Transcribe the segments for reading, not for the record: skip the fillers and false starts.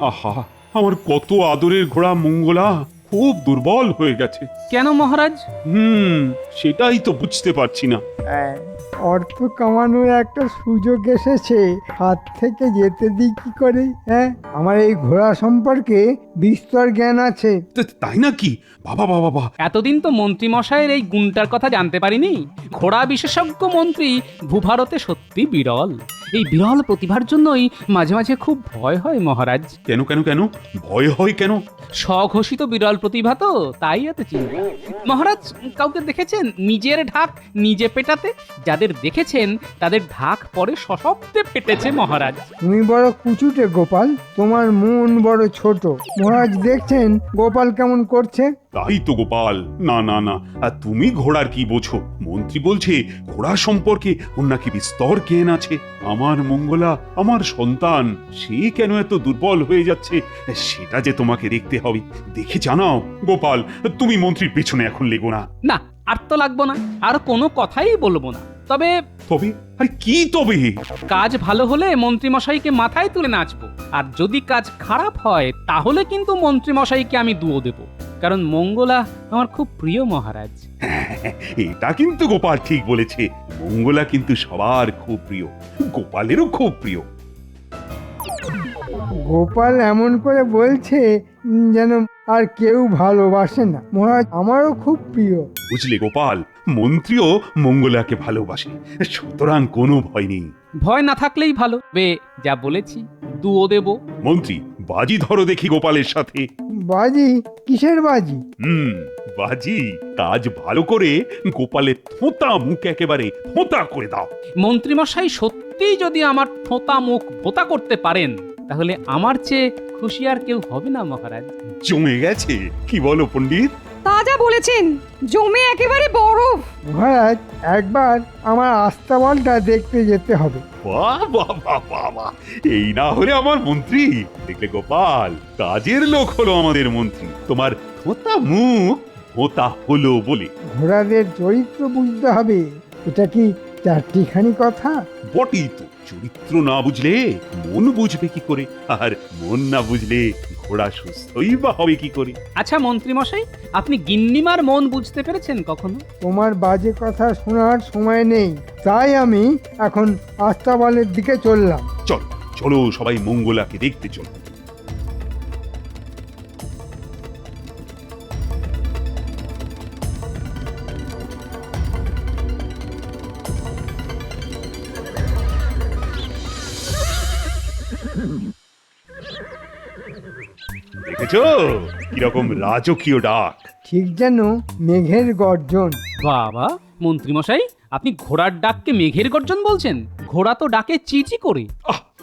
আহা, আমার কত আদরের ঘোড়া মঙ্গলা খুব দুর্বল হয়ে গেছে। কেন মহারাজ? সেটাই তো বুঝতে পারছি না। অর্থ কামানোর একটা সুযোগ এসেছে, হাত থেকে যেতে দিই কি করে? আমার এই ঘোড়া সম্পর্কে বিস্তর জ্ঞান আছে। তাই নাকি? বাবা বাবা বাবা! এতদিন তো মন্ত্রী মশাইয়ের এই গুণটার কথা জানতে পারিনি। ঘোড়া বিশেষজ্ঞ মন্ত্রী ভূভারতে সত্যি বিরল। এই বিরল প্রতিভার জন্যই মাঝে মাঝে খুব ভয় হয় মহারাজ। কেন কেন কেন ভয় হয় কেন? স্বঘোষিত বিরল প্রতিভা তো, তাই এত চিন্তা। মহারাজ, কাউকে দেখেছেন নিজের ঢাক নিজে পেটাতে? যাদের দেখেছেন তাদের ঢাক পরে সশব্দে পেটেছে মহারাজ। তুমি বড় কুচুটে গোপাল, তোমার মন বড় ছোট। মহারাজ দেখছেন গোপাল কেমন করছে? তাই তো গোপাল, না না না, আর তুমি ঘোড়ার কি বোঝো? মন্ত্রী বলছে ঘোড়া সম্পর্কে ওর নাকি বিস্তর জ্ঞান আছে। আমার মঙ্গলা, আমার সন্তান, সে কেন এত দুর্বল হয়ে যাচ্ছে সেটা যে তোমাকে দেখতে হবে। দেখে জানাও গোপাল, তুমি মন্ত্রীর পেছনে এখন লেগো না। না, আর তো লাগবো না, আর কোনো কথাই বলবো না। তবে তবে? আরে কি তবে? কাজ ভালো হলে মন্ত্রী মশাইকে মাথায় তুলে নাচবো, আর যদি কাজ খারাপ হয় তাহলে কিন্তু মন্ত্রী মশাইকে আমি দুয়ো দেব। কারণ মঙ্গলা আমার খুব প্রিয় মহারাজ। এটা কিন্তু গোপাল ঠিক বলেছে, মঙ্গলা কিন্তু সবার খুব প্রিয়, গোপালেরও খুব প্রিয়। গোপাল এমন করে বলছে যেন আর কেউ ভালোবাসে না। মহারাজ আমারও খুব প্রিয়। বুঝলে গোপাল, মন্ত্রীও মঙ্গলাকে ভালোবাসে, সুতরাং কোনো ভয় নেই। ভয় না থাকলেই ভালো। যা বলেছি, দুয়ো দেব। মন্ত্রী, বাজি ধরো দেখি গোপালের সাথে। বাজি? কিসের বাজি? বাজি কাজ ভালো করে গোপালের থোঁতা মুখ একেবারে ফোঁতা করে দাও। মন্ত্রী মশাই সত্যিই যদি আমার থোঁতা মুখ ভোতা করতে পারেন তাহলে আমার চেয়ে খুশি আর কেউ হবে না মহারাজ। জমে গেছে, কি বলো পণ্ডিত? তা যা বলেছেন, জমে একেবারে বরফ। মহারাজ একবার আমার আস্তাবলটা দেখতে যেতে হবে। বাহ বাহ বাহ বাহ বাহ! এই না হলে আমার মন্ত্রী। দেখলে গোপাল, কাজের লোক হলো আমাদের মন্ত্রী, তোমার থোঁতা মুখ ভোঁতা হলো বলে। ঘোড়াদের চরিত্র বুঝতে হবে, এটা কি চারটিখানি কথা? বটেই তো, চরিত্র না বুঝলে মন বুঝবে কি করে, আর মন না বুঝলে ঘোড়া সুস্থই বা হবে কি করে? আচ্ছা মন্ত্রী মশাই, আপনি গিন্নিমার মন বুঝতে পেরেছেন কখনো? তোমার বাজে কথা শোনার সময় নেই, তাই আমি এখন আস্তাবলের দিকে চললাম। চল চলো সবাই মঙ্গলাকে দেখতে চলো। দেখেছো কিরকম রাজকীয় ডাক? ঠিক যেন মেঘের গর্জন। বাবা, মন্ত্রী মশাই, আপনি ঘোড়ার ডাককে মেঘের গর্জন বলছেন? ঘোড়া তো ডাকে চিচি করে।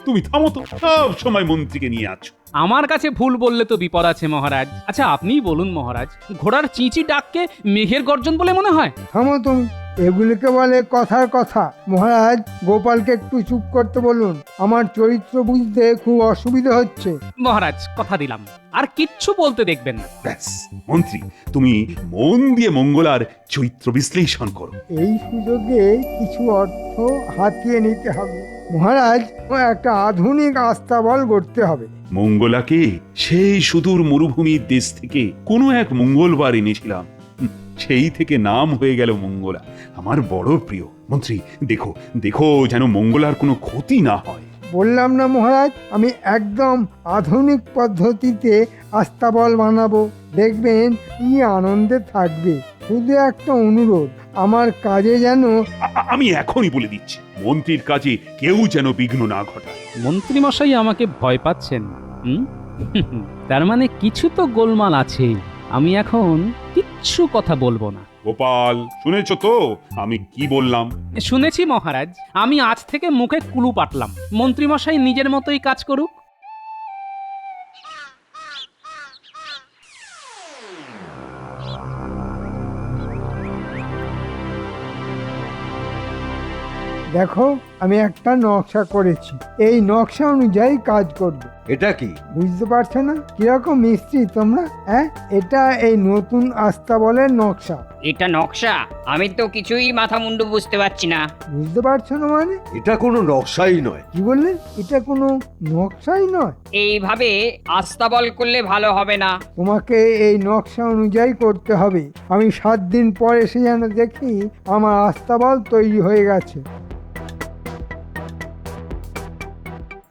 তুমি থামো তো, সব সময় মন্ত্রীকে নিয়ে আছো। আমার কাছে ভুল বললে তো বিপদ আছে মহারাজ। আচ্ছা আপনিই বলুন মহারাজ, ঘোড়ার চিচি ডাককে মেঘের গর্জন বলে মনে হয়? থামো তুমি, এগুলিকে বলে কথার কথা। মহারাজ গোপালকে একটু চুপ করতে বলুন, আমার চরিত্র বুঝতে খুব অসুবিধা হচ্ছে। মহারাজ কথা দিলাম, আর কিচ্ছু বলতে দেখবেন না। ব্যাস মন্ত্রী, তুমি মন দিয়ে মঙ্গলার চরিত্র বিশ্লেষণ করো। এই সুযোগে কিছু অর্থ হাতিয়ে নিতে হবে। মহারাজ একটা আধুনিক আস্তাবল গড়তে হবে। মঙ্গলাকে সেই সুদূর মরুভূমির দেশ থেকে কোনো এক মঙ্গলবার এনেছিলাম, সেই থেকে নাম হয়ে গেল মঙ্গলা। আমার বড় প্রিয়। মন্ত্রী দেখো দেখো যেন মঙ্গলার কোনো ক্ষতি না হয়। বললাম না মহারাজ, আমি একদম আধুনিক পদ্ধতিতে আস্তাবল বানাবো, দেখবেন কি আনন্দে থাকবে। শুধু একটা অনুরোধ, আমার কাজে যেন আমি এখনই বলে দিচ্ছি, মন্ত্রীর কাজে কেউ যেন বিঘ্ন না ঘটায়। মন্ত্রী মশাই আমাকে ভয় পাচ্ছেন? তার মানে কিছু তো গোলমাল আছে। আমি এখন কিচ্ছু কথা বলবো না। গোপাল, শুনেছ তো আমি কি বললাম? শুনেছি মহারাজ, আমি আজ থেকে মুখে কুলু পাটলাম। মন্ত্রী মশাই নিজের মতোই কাজ করুক। দেখো, আমি একটা নকশা করেছি, এই নকশা অনুযায়ী কাজ করবে। এটা কি? বুঝতে পারছো না? কিরকম মিস্ত্রি তোমরা? এটা এই নতুন আস্তাবলের নকশা। এটা নকশা? আমি তো কিছুই মাথা মুন্ডু বুঝতে পারছি না। বুঝতে পারছো না মানে? এটা কোনো নকশাই নয়। কি বললে? এটা কোনো নকশাই নয়? এইভাবে আস্তাবল করলে ভালো হবে না। তোমাকে এই নকশা অনুযায়ী করতে হবে। আমি 7 দিন পর এসে যেন দেখি আমার আস্তাবল তৈরি হয়ে গেছে।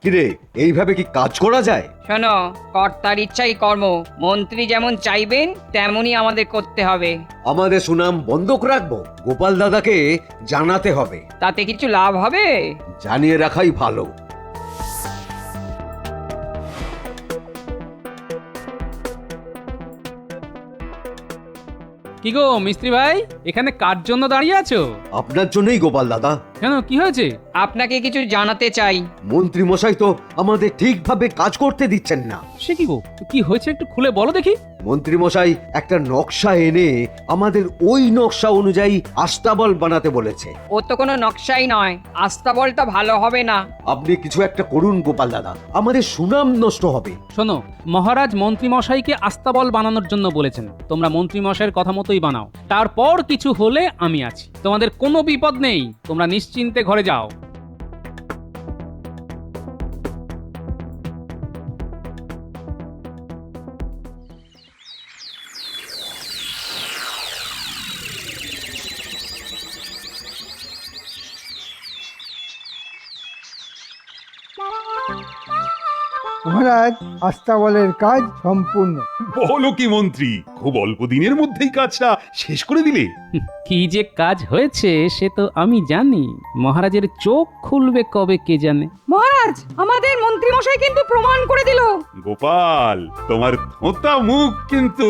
কিরে, এইভাবে কি কাজ করা যায়? শোনো, কর্তার ইচ্ছাই কর্ম। মন্ত্রী যেমন চাইবেন তেমনই আমাদের করতে হবে। আমাদের সুনাম বন্ধক রাখবো? গোপাল দাদাকে জানাতে হবে। তাতে কিছু লাভ হবে? জানিয়ে রাখাই ভালো। কি গো মিস্ত্রি ভাই, এখানে কার জন্য দাঁড়িয়ে আছো? আপনার জন্যই গোপাল দাদা। কেন, কি হয়েছে? আপনাকে কিছু জানাতে চাই। মন্ত্রী মশাই তো আমাদের ঠিকভাবে কাজ করতে দিচ্ছেন না। সে কি গো, কি হয়েছে একটু খুলে বলো দেখি। মন্ত্রী মশাই একটা নকশা এনে আমাদের ওই নকশা অনুযায়ী আস্তাবল বানাতে বলেছে। ও তো কোনো নকশাই নয়, আস্তাবলটা ভালো হবে না। আপনি কিছু একটা করুন গোপাল দাদা, আমাদের সুনাম নষ্ট হবে। শোনো, মহারাজ মন্ত্রী মশাইকে আস্তাবল বানানোর জন্য বলেছেন। তোমরা মন্ত্রী মশাইয়ের কথা মতোই বানাও। তারপর কিছু হলে আমি আছি, তোমাদের কোনো বিপদ নেই। তোমরা নিশ্চিন্তে ঘরে যাও। মহারাজ, আস্তাবলের কাজ সম্পূর্ণ। বলো কি মন্ত্রী, খুব অল্প দিনের মধ্যেই কাজটা শেষ করে দিলে? কি যে কাজ হয়েছে সে তো আমি জানি, মহারাজের চোখ খুলবে কবে কে জানে। মহারাজ, আমাদের মন্ত্রী মশাই কিন্তু প্রমাণ করে দিল। গোপাল, তোমার ধোঁতা মুখ কিন্তু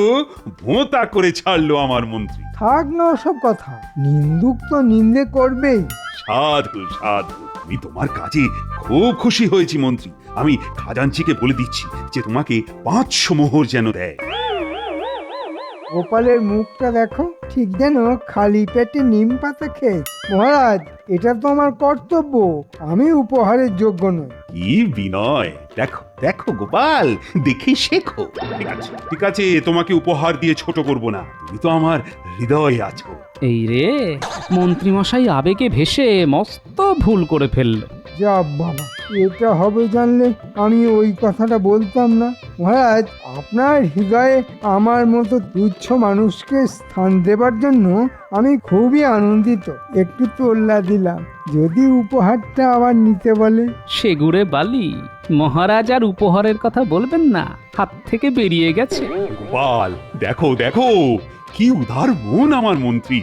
ভোঁতা করে ছাড়লো আমার মন্ত্রী। থাক না ওসব কথা, নিন্দুক তো নিন্দে করবেই। সাধু সাধু, আমি তোমার কাজে খুব খুশি হয়েছি মন্ত্রী। আমি খাজাঞ্চিকে বলে দিচ্ছি যে তোমাকে 500 মোহর যেন দেয়। গোপালের মুখটা দেখো, ঠিক যেন খালি পেটে নিম পাতা খেয়েছে। মহারাজ, এটা তো আমার কর্তব্য, আমি উপহারের যোগ্য নই। কি বিনয়! দেখো দেখো গোপাল, দেখে শেখো। ঠিক আছে ঠিক আছে, তোমাকে উপহার দিয়ে ছোট করব না। তুমি তো আমার হৃদয়ে আছো। এই রে, মন্ত্রী মশাই আবেগে ভেসে মস্ত ভুল করে ফেললো। যা বাবা, এটা হবে জানলে আমি ওই কথাটা বলতাম না। মহারাজ, আপনার হৃদয়ে আমার মতো তুচ্ছ মানুষকে স্থান দেবার জন্য আমি খুবই আনন্দিত। একটু তোল্লা দিলাম, যদি উপহারটা আবার নিতে বলে। সেগুড়ে বালি, মহারাজ আর উপহারের কথা বলবেন না, হাত থেকে বেরিয়ে গেছে। গোপাল, দেখো দেখো, কি উদার মন আমার মন্ত্রী।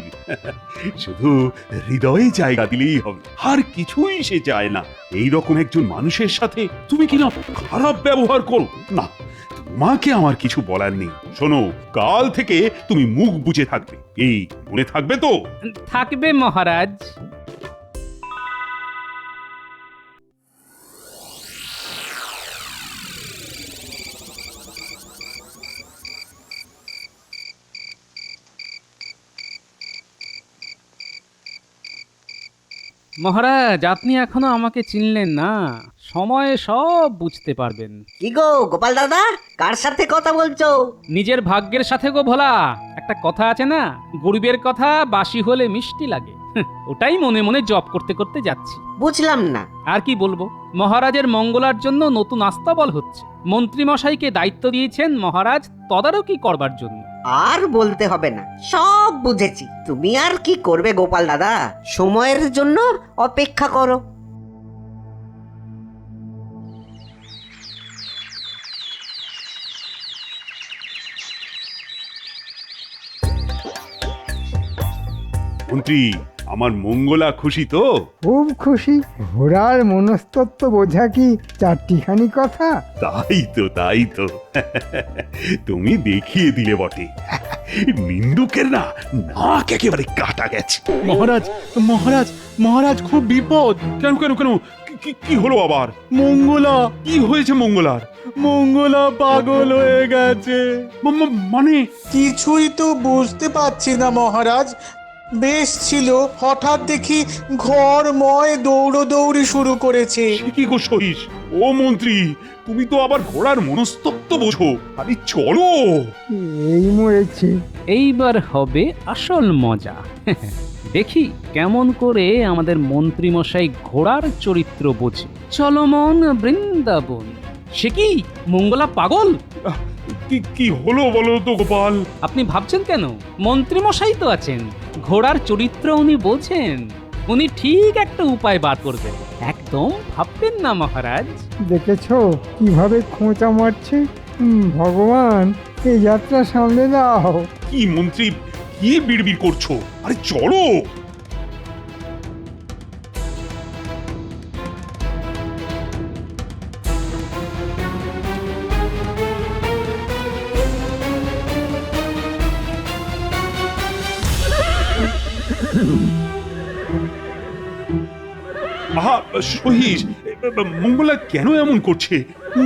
শুধু হৃদয়ে জায়গা দিলেই হবে, আর কিছুই সে চায় না। এই রকম একজন মানুষের সাথে তুমি কিনা খারাপ ব্যবহার করো না। তোমাকে আমার কিছু বলার নেই। শোনো, কাল থেকে তুমি মুখ বুজে থাকবে, এই মনে থাকবে তো? থাকবে মহারাজ। মহারাজ, আপনি এখনো আমাকে চিনলেন না, সময়ে সব বুঝতে পারবেন। কি গো গোপাল দাদা, কার সাথে কথা বলছো? নিজের ভাগ্যের সাথে গো ভোলা। একটা কথা আছে না, গরিবের কথা বাসি হলে মিষ্টি লাগে। ওটাই মনে মনে জপ করতে করতে যাচ্ছি। বুঝলাম না। আর কি বলবো, মহারাজের মঙ্গলার জন্য নতুন আস্তাবল হচ্ছে। মন্ত্রী মশাইকে দায়িত্ব দিয়েছেন মহারাজ তদারকি করবার জন্য। আর বলতে হবে না, সব বুঝেছি। তুমি আর কি করবে গোপাল দাদা, সময়ের জন্য অপেক্ষা করো। মন্ত্রী, আমার মঙ্গলা খুশি তো? খুব খুশি। ঘোড়ার মনস্তত্ব বোঝা কি চারটিখানি কথা? তাই তো তাই তো। তুমি দেখিয়ে দিলে বটে। নিন্দুকের না নাক একেবারে কাটা গেছে। মহারাজ মহারাজ মহারাজ, খুব বিপদ। কেন কেন কেন, কি হলো আবার? মঙ্গলা কি হয়েছে মঙ্গলার? মঙ্গলা পাগল হয়ে গেছে। মানে? কিছুই তো বুঝতে পারছি না মহারাজ। বেশ ছিল, হঠাৎ দেখি ঘরময় দৌড়দৌড়ি শুরু করেছে। সে কি গো সহিস? ও মন্ত্রী, তুমি তো আবার ঘোড়ার মনস্তত্ত্ব বোঝো। আরে চলো। এই মরেছে। এইবার হবে আসল মজা। দেখি কেমন করে আমাদের মন্ত্রীমশাই ঘোড়ার চরিত্র বোঝে। চলমন বৃন্দাবন। সে কি মঙ্গলা পাগল? কি কি হলো বলো তো গোপাল? আপনি ভাবছেন কেন? মন্ত্রীমশাই তো আছেন, ঘোড়ার চরিত্র উনি বোঝেন। উনি ঠিক একটা উপায় বার করবেন, একদম ভাববেন না মহারাজ। দেখেছো কিভাবে খোঁচা মারছে? ভগবান, এই যাত্রা সামলে দাও। কি মন্ত্রী, কি বিড়বিড় করছো? আরে চলো। আহা সহিস, মঙ্গলা কেন এমন করছে?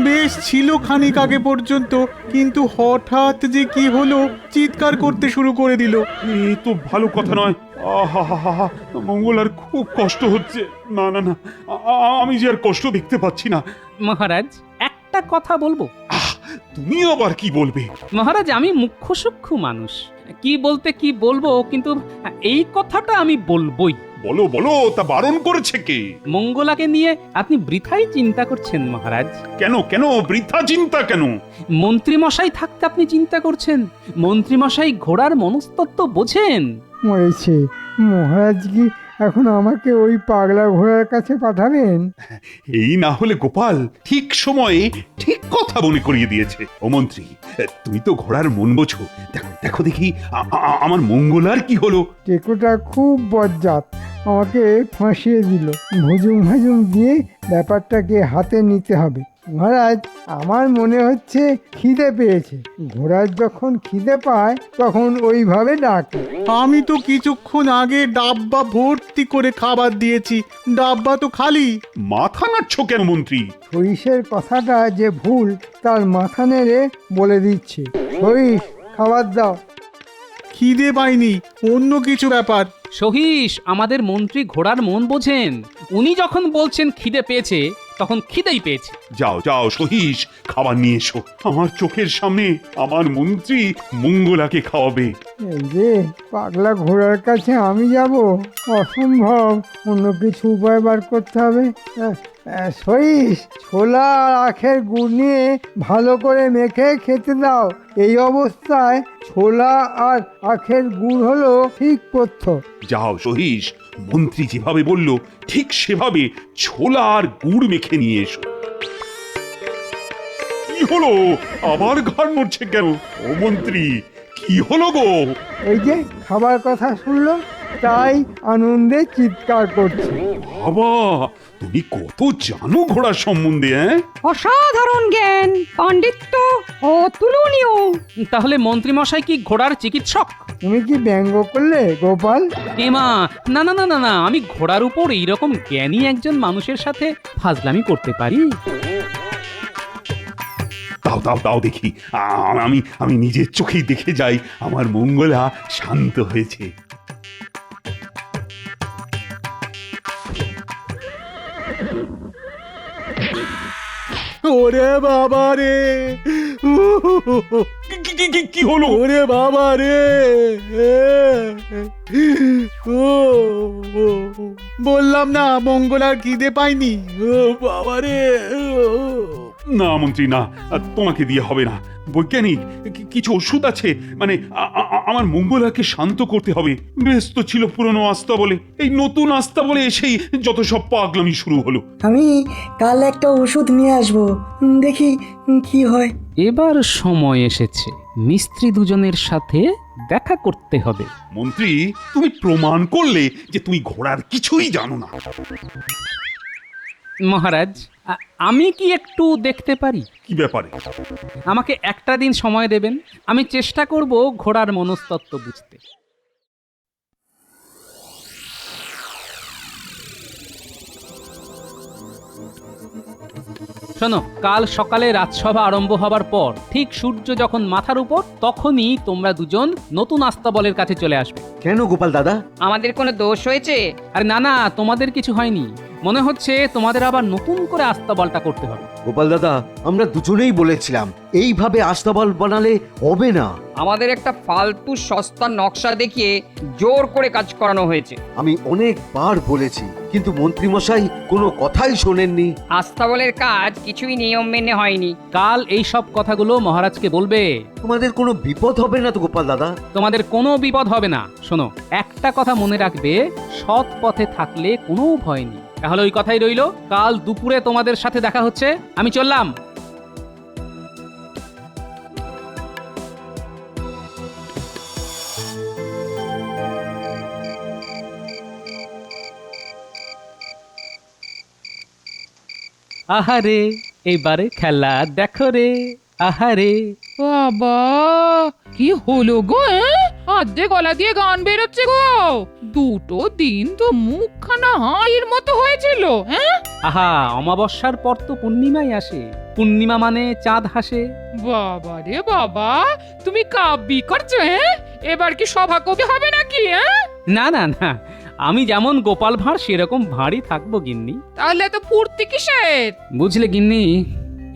বেশ ছিল খানিক আগে পর্যন্ত, কিন্তু হঠাৎ যে কি হলো, চিৎকার করতে শুরু করে দিল। এ তো ভালো কথা নয়। আহা হা হা হা, মঙ্গলার খুব কষ্ট হচ্ছে। না না না, আমি যে আর কষ্ট দেখতে পাচ্ছি না। মহারাজ, একটা কথা বলবো? আহ, তুমি আবার কি বলবে? মহারাজ, আমি মুখ্য সূক্ষ্ম মানুষ, কি বলতে কি বলবো, কিন্তু এই কথাটা আমি বলবোই। বলো বলো, তা বারণ করেছে কে? মঙ্গলাকে নিয়ে আপনি বৃথাই চিন্তা করছেন মহারাজ। কেন কেন বৃথা চিন্তা কেন? মন্ত্রীমশাই থাকতে আপনি চিন্তা করছেন? মন্ত্রীমশাই ঘোড়ার মনস্তত্ত্ব বোঝেন। মরেছে। মহারাজ কি এখন আমাকে ওই পাগলা ঘোড়ার কাছে পাঠাবেন? এই না হলে গোপাল ঠিক সময়ে ঠিক কথা মনে করিয়ে দিয়েছে। ও মন্ত্রী, তুমি তো ঘোড়ার মন বোঝো। দেখো দেখো দেখি আমার মঙ্গলার কি হলো। টেকোটা খুব বজ্জাত, আমাকে ফাঁসিয়ে দিল। ভুজুম ভাজুম দিয়ে ব্যাপারটাকে হাতে নিতে হবে। মহারাজ, আমার মনে হচ্ছে খিদে পেয়েছে। ঘোড়ার যখন খিদে পায় তখন ওইভাবে ডাকে। আমি তো কিছুক্ষণ আগে ডাব্বা ভর্তি করে খাবার দিয়েছি, ডাব্বা তো খালি। মাথা নাড়ছো কেন মন্ত্রী? সরিষের কথাটা যে ভুল তার মাথা নেড়ে বলে দিচ্ছে। সরিষ, খাবার দাও। খিদে পাইনি, অন্য কিছু ব্যাপার। সহিস, আমাদের মন্ত্রী ঘোড়ার মন বোঝেন। উনি যখন বলছেন খিদে পেয়েছে, তখন খিদেই পেয়েছে। যাও যাও সহিস, খাবার নিয়ে এসো। আমার চোখের সামনে আমার মন্ত্রী মঙ্গলাকে খাওয়াবে। এই যে পাগলা ঘোড়ার কাছে আমি যাব, অসম্ভব। অন্য কিছু উপায় বার করতে হবে। সইস, ছোলা আর আখের গুড় নিয়ে ভালো করে মেখে খেতে দাও। এই অবস্থায় ছোলা আর আখের গুড় হলো ঠিক পথ্য। যাও সহিস, মন্ত্রী যেভাবে বলল ঠিক সেভাবে ছোলা আর গুড় মেখে নিয়ে এসো। কি হলো? আবার ঘাড় নড়ছে কেন? ও মন্ত্রী, কি হলো গো? এই যে খাবার কথা শুনলো, তাই আনন্দে চিৎকার করছে। বাবা, তুমি কত জানো ঘোড়ার সম্বন্ধে? অসাধারণ জ্ঞান, পাণ্ডিত্য অতুলনীয়। তাহলে মন্ত্রীমশাই কি ঘোড়ার চিকিৎসক? তুমি কি ব্যঙ্গ করলে গোপাল? এমা, না না না না না, আমি ঘোড়ার উপর এইরকম জ্ঞানী একজন মানুষের সাথে ফাজলামি করতে পারি? দাও দাও দাও দেখি, আমি আমি নিজের চোখেই দেখে যাই আমার মঙ্গলা শান্ত হয়েছে। ওরে বাবা রে, কি হলো? ওরে বাবা রে, বললাম না মঙ্গলার খিদে পাইনি। ও বাবা রে। না মন্ত্রী না, তোমাকে দিয়ে হবে না। বৈজ্ঞানিক কিছু ওষুধ আছে? মানে আমার মঙ্গলাকে শান্ত করতে হবে। ব্যস্ত ছিল পুরনো আস্থা বলে, এই নতুন আস্থা বলে এসেই যত সব পাগলামি শুরু হলো। আমি কাল একটা ওষুধ নিয়ে আসবো, দেখি কি হয়। এবার সময় এসেছে, মিস্ত্রি দুজনের সাথে দেখা করতে হবে। মন্ত্রী, তুমি প্রমাণ করলে যে তুমি ঘোড়ার কিছুই জানো না। মহারাজ, আমি কি একটু দেখতে পারি? কি ব্যাপারে? আমাকে একটা দিন সময় দেবেন, আমি চেষ্টা করব ঘোড়ার মনস্তত্ত্ব বুঝতে। শোনো, কাল সকালে রাজসভা আরম্ভ হবার পর ঠিক সূর্য যখন মাথার উপর, তখনই তোমরা দুজন নতুন আস্তাবলের কাছে চলে আসবে। কেন গোপাল দাদা? আমাদের কোনো দোষ হয়েছে? আর না না, তোমাদের কিছু হয়নি। মনে হচ্ছে তোমাদের আবার নতুন করে আস্তাবলটা করতে হবে। গোপাল দাদা, আমরা দুজনেই বলেছিলাম এইভাবে আস্তাবল বানালে হবে না। আমাদের একটা ফালতু সস্তার নকশা দেখিয়ে জোর করে কাজ করানো হয়েছে। আমি অনেকবার বলেছি, কিন্তু মন্ত্রীমশাই কোনো কথাই শোনেননি। আস্তাবলের কাজ কিছুই নিয়ম মেনে হয়নি। কাল এই সব কথাগুলো মহারাজকে বলবে। তোমাদের কোনো বিপদ হবে না তো গোপাল দাদা? তোমাদের কোনো বিপদ হবে না। শোনো, একটা কথা মনে রাখবে, সৎ পথে থাকলে কোনো ভয় নেই। তাহলে ওই কথাই রইলো, কাল দুপুরে তোমাদের সাথে দেখা হচ্ছে। আমি চললাম। আহারে, এবারে খেলা দেখো রে, আহারে। বাবা, কি হলো গো? আধে গলা দিয়ে গান বেরোচ্ছে গো। দুটো দিন তো মুখখানা হাঁড়ির মতো হয়েছিল। হ্যাঁ, আহা, অমাবস্যার পর তো পূর্ণিমাই আসে। পূর্ণিমা মানে চাঁদ হাসে। বাবা রে বাবা, তুমি কাব্যি করছো? হ্যাঁ, এবার কি সভা কবি হবে নাকি? হ্যাঁ, না না না, আমি যেমন গোপাল ভাঁড় সেরকম ভাঁড়ই থাকবো গিন্নি। তাহলে তো ফুর্তি কিসের? বুঝলে গিন্নি,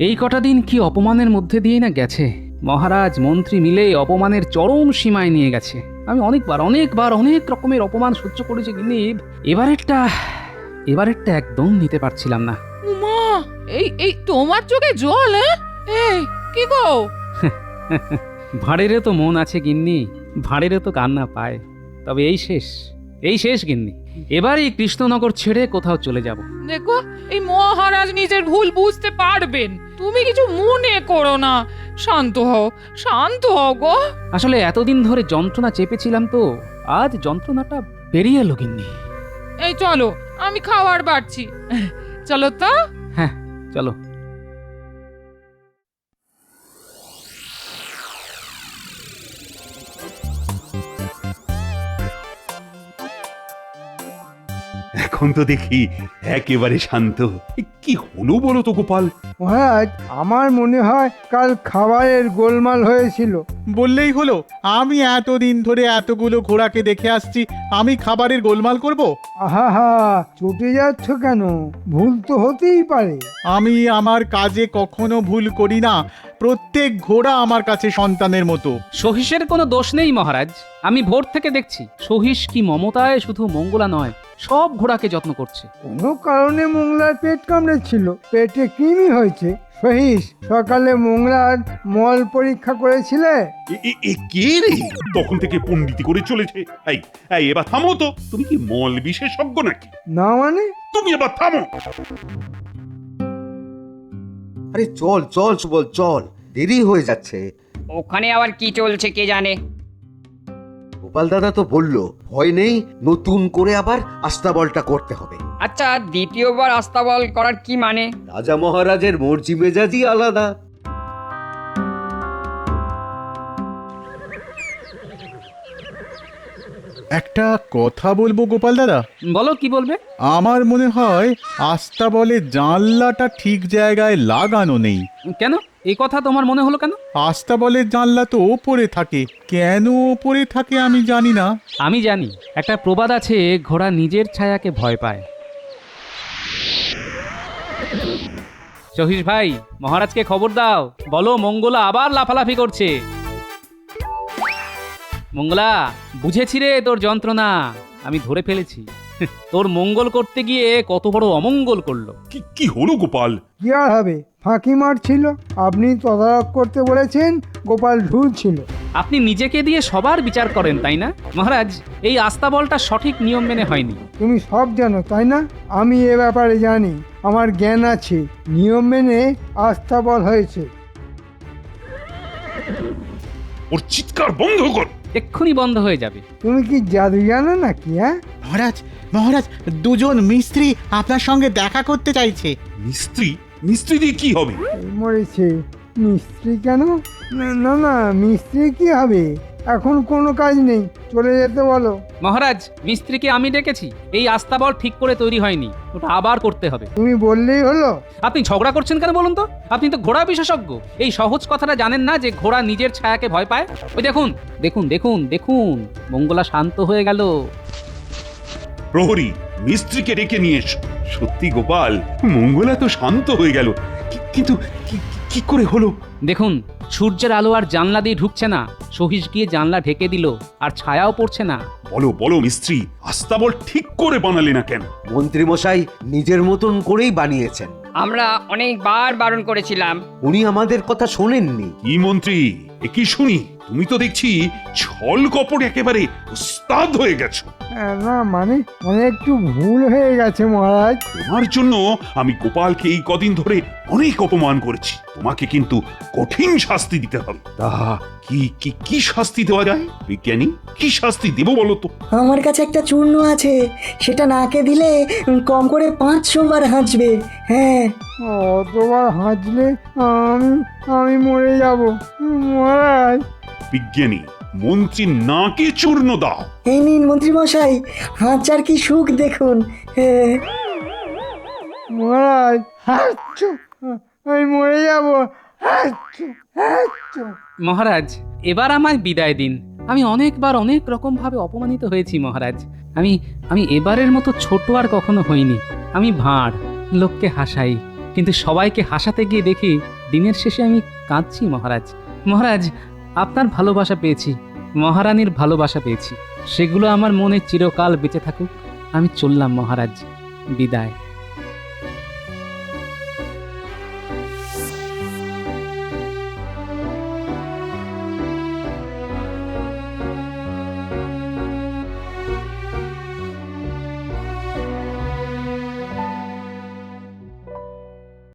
এই কটা দিন কি অপমানের মধ্যে দিয়ে না গেছে। মহারাজ মন্ত্রী মিলে অপমানের চরম সীমায় নিয়ে গেছে। আমি অনেকবার অনেক রকমের অপমান সহ্য করেছি গিন্নি। এবারেরটা একদম নিতে পারছিলাম না। উমা, এই তোমার চোখে জল? হ্যাঁ, এই কি গো? ভাঁড়েরও তো মন আছে গিন্নি, ভাঁড়েরও তো কান্না পায়। তবে এই শেষ গিন্নি। এবার এই কৃষ্ণনগর ছেড়ে কোথাও চলে যাব। দেখো, এই মহারাজ নিজের ভুল বুঝতে পারবেন। তুমি কিছু মনে করো না, শান্ত হও গো। আসলে এতদিন ধরে যন্ত্রণা চেপেছিলাম তো, আজ যন্ত্রণাটা বেরিয়ে এলো গিন্নি। এই চলো, আমি খাবার বাড়ছি। চলো তো। হ্যাঁ, চলো। এখন তো দেখি একেবারে শান্ত। কি হলো বলো তো গোপাল? মহারাজ, আমার মনে হয় কাল খাবারের গোলমাল হয়েছিল। বললেই হলো, আমি এতদিন ধরে এতগুলো ঘোড়াকে দেখে আসছি, আমি খাবারের গোলমাল করব? আহা, চটে যাচ্ছ কেন? ভুল তো হতেই পারে। আমি আমার কাজে কখনো ভুল করি না। প্রত্যেক ঘোড়া আমার কাছে সন্তানের মতো। সহিসের কোনো দোষ নেই মহারাজ। আমি ভোর থেকে দেখছি সহিস কি মমতায় শুধু মঙ্গলা নয়, সব ঘোড়াকে যত্ন করছে। কোনো কারণে মোংলার পেট কামড়েছিল, পেটে কৃমি হয়েছে। সহিস, সকালে মোংলার মল পরীক্ষা করেছিলে? কে রে তখন থেকে পণ্ডিতি করে চলেছে? এই এবার থামো তো। তুমি কি মল বিশেষজ্ঞ নাকি? না মানে? তুমি এবার থামো। আরে চল চল সুবল, চল, দেরি হয়ে যাচ্ছে। ওখানে আবার কি চলছে কে জানে। গোপাল দাদা তো বললো, ভয় নেই, নতুন করে আবার আস্তাবলটা করতে হবে। আচ্ছা, দ্বিতীয়বার আস্তাবল করার কি মানে? রাজা মহারাজের মর্জি মেজাজই আলাদা। একটা কথা বলবো গোপাল দাদা? বলো, কি বলবে? আমার মনে হয় আস্তাবলে জানলাটা ঠিক জায়গায় লাগানো নেই। কেন এই কথা তোমার মনে হলো কেন? আস্তাবলের জানলা তো ওপরে থাকে, কেন ওপরে থাকে আমি জানি না। আমি জানি, একটা প্রবাদ আছে, ঘোড়া নিজের ছায়াকে ভয় পায়। সহিস ভাই, মহারাজকে খবর দাও, বলো মঙ্গলা আবার লাফালাফি করছে। মঙ্গলা, বুঝেছি রে তোর যন্ত্রণা, আমি ধরে ফেলেছি। তোর মঙ্গল করতে গিয়ে কত বড় অমঙ্গল করলো। কি হলো গোপাল? কি আর হবে, ফাঁকি মারছিল। আপনি তদারক করতে বলেছেন, গোপাল ঢুলছিল। আপনি নিজেকে দিয়ে সবার বিচার করেন, তাই না? মহারাজ, এই আস্তাবলটা সঠিক নিয়ম মেনে হয়নি। তুমি সব জানো, তাই না? আমি এ ব্যাপারে জানি, আমার জ্ঞান আছে। নিয়ম মেনে আস্তাবল হয়েছে। ওর চিৎকার বন্ধ কর। এক্ষুনি বন্ধ হয়ে যাবে। তুমি কি জাদু জানো নাকি? হ্যাঁ মহারাজ, দুজন মিস্ত্রি আপনার সঙ্গে দেখা করতে চাইছে। মিস্ত্রি দিয়ে কি হবে? মরেছে। মিস্ত্রি কেন? না, মিস্ত্রি কি হবে? এখন কোনো কাজ নেই, চলে যেতে বলো। মহারাজ, মিস্ত্রিকে আমি ডেকেছি। এই আস্তাবল ঠিক করে তৈরি হয়নি, ওটা আবার করতে হবে। তুমি বললেই হলো। আপনি ঝগড়া করছেন কেন বলুন তো? আপনি তো ঘোড়া বিশেষজ্ঞ। এই সহজ কথাটা জানেন না যে ঘোড়া নিজের ছায়াকে ভয় পায়? ওই দেখুন দেখুন দেখুন দেখুন, মঙ্গলা শান্ত হয়ে গেল। প্রহরী, মিস্ত্রিকে ডেকে নিয়ে এসো। সত্যি গোপাল, মঙ্গলা তো শান্ত হয়ে গেল, কিন্তু কি করে হলো? দেখুন, সূর্যের আলো আর জানলা দিয়ে ঢুকছে না, সহিস গিয়ে জানলা ঢেকে দিল, আর ছায়াও পড়ছে না। বলো বলো মিস্ত্রি, আস্তাবল ঠিক করে বানালে না কেন? মন্ত্রী মশাই নিজের মতন করেই বানিয়েছেন। আমরা অনেকবার বারণ করেছিলাম। উনি আমাদের কথা শোনেননি। কি মন্ত্রী, এ কি শুনি? তুমি তো দেখছি ছল কপট একেবারে উস্তাদ হয়ে গেছো। না মানে একটু ভুল হয়ে গেছে মহারাজ। তোমার জন্য আমি গোপালকে এই কদিন ধরে অনেক অপমান করেছি। তোমাকে কিন্তু কঠিন শাস্তি দিতে হবে। তা কি কি কি শাস্তি দেওয়া যায় বিজ্ঞানী? কি শাস্তি দেব বলো তো? আমার কাছে একটা চূর্ণ আছে, সেটা নাকে দিলে কম করে 500 বার হাঁচবে। হ্যাঁ। অতবার হাঁচলে আমি মরে যাব মহারাজ। বিজ্ঞানী, মন্ত্রী নাকে চূর্ণ দাও। এই নিন মন্ত্রী মশাই, হাঁচার কি সুখ দেখুন। হ্যাঁ। মহারাজ হাঁচু, আমি মরে যাব। হাঁচু হাঁচু। মহারাজ, এবার আমায় বিদায় দিন। আমি অনেকবার অনেক রকম ভাবে অপমানিত হয়েছি মহারাজ। আমি এবারের মতো ছোট আর কখনো হইনি। আমি ভাঁড়, লোককে হাসাই, কিন্তু সবাইকে হাসাতে গিয়ে দেখি দিনের শেষে আমি কাঁদছি মহারাজ। মহারাজ, আপনার ভালোবাসা পেয়েছি, মহারানীর ভালোবাসা পেয়েছি, সেগুলো আমার মনে চিরকাল বেঁচে থাকুক। আমি চললাম মহারাজ, বিদায়।